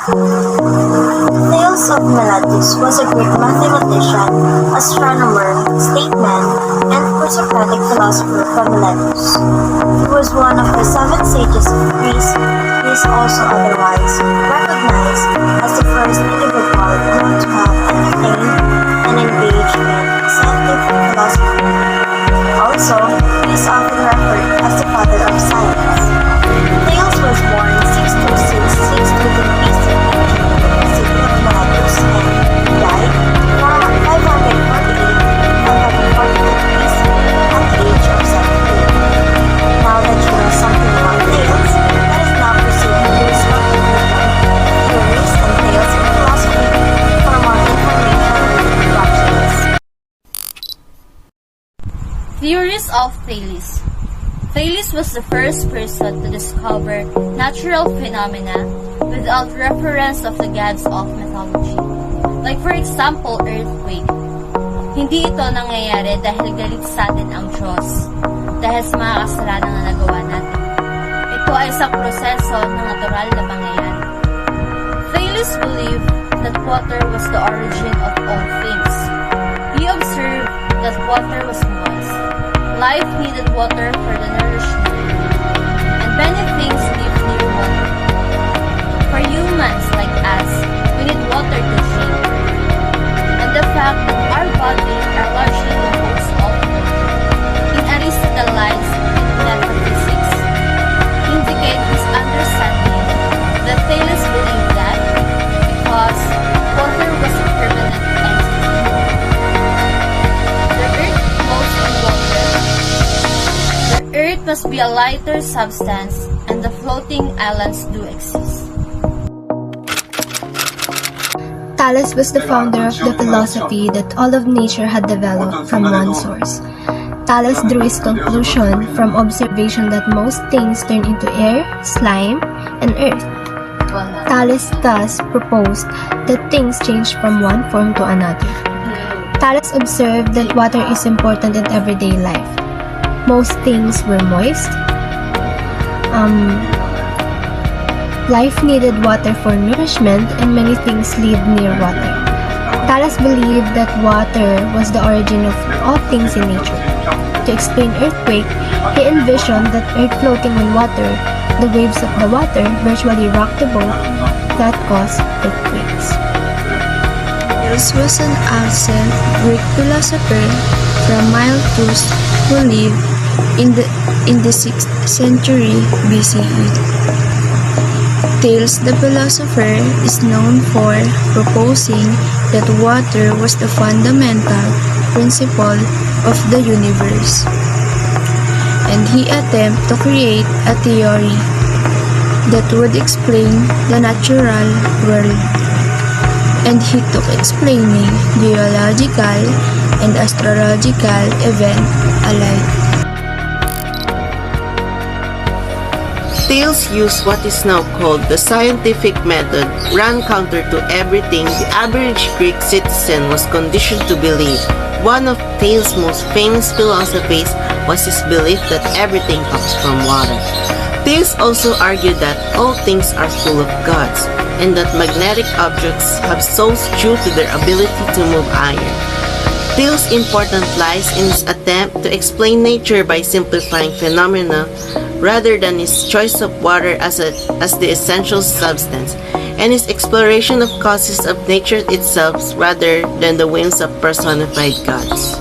Thales of Miletus was a Greek mathematician, astronomer, statesman, and Socratic philosopher from Miletus. He was one of the 7 sages of Greece. He is also otherwise recognized as the first individual known to have entertained and engaged in scientific philosophy. Also, he is often referred as the father of science. Thales was born 626 BC in the city of Miletus and died 548 BC at the age of 17. Now that you know something about Thales, let us now proceed to do some theories and tales in philosophy for more information and introductions. Theories of Thales. Thales was the first person to discover natural phenomena without reference of the gods of mythology. Like for example, earthquake. Hindi ito nangyayari dahil galit sa atin ang Diyos, dahil sa mga kasalanan na nagawa natin. Ito ay isang proseso ng natural na pangyayari. Thales believed that water was the origin of all things. He observed that water was moist. Life needed water for the nourishment, and many things live near water. For humans like us, we need water to drink. And the fact that our bodies are largely composed of water, in Aristotle's lines in metaphysics, indicate his understanding that Thales believed that because water was a permanent entity, the earth floats on water. The earth must be a lighter substance, and the floating islands do exist. Thales was the founder of the philosophy that all of nature had developed from one source. Thales drew his conclusion from observation that most things turn into air, slime, and earth. Thales thus proposed that things change from one form to another. Thales observed that water is important in everyday life. Most things were moist. Life needed water for nourishment, and many things lived near water. Thales believed that water was the origin of all things in nature. To explain earthquake, he envisioned that earth floating on water, the waves of the water virtually rocked the boat that caused earthquakes. Thales was an ancient Greek philosopher from Miletus who lived in the 6th century BCE. Thales the philosopher is known for proposing that water was the fundamental principle of the universe, and he attempted to create a theory that would explain the natural world, and he took explaining geological and astrological events alike. Thales used what is now called the scientific method, ran counter to everything the average Greek citizen was conditioned to believe. One of Thales' most famous philosophies was his belief that everything comes from water. Thales also argued that all things are full of gods, and that magnetic objects have souls due to their ability to move iron. Thales' importance lies in his attempt to explain nature by simplifying phenomena rather than his choice of water as the essential substance, and his exploration of causes of nature itself rather than the whims of personified gods.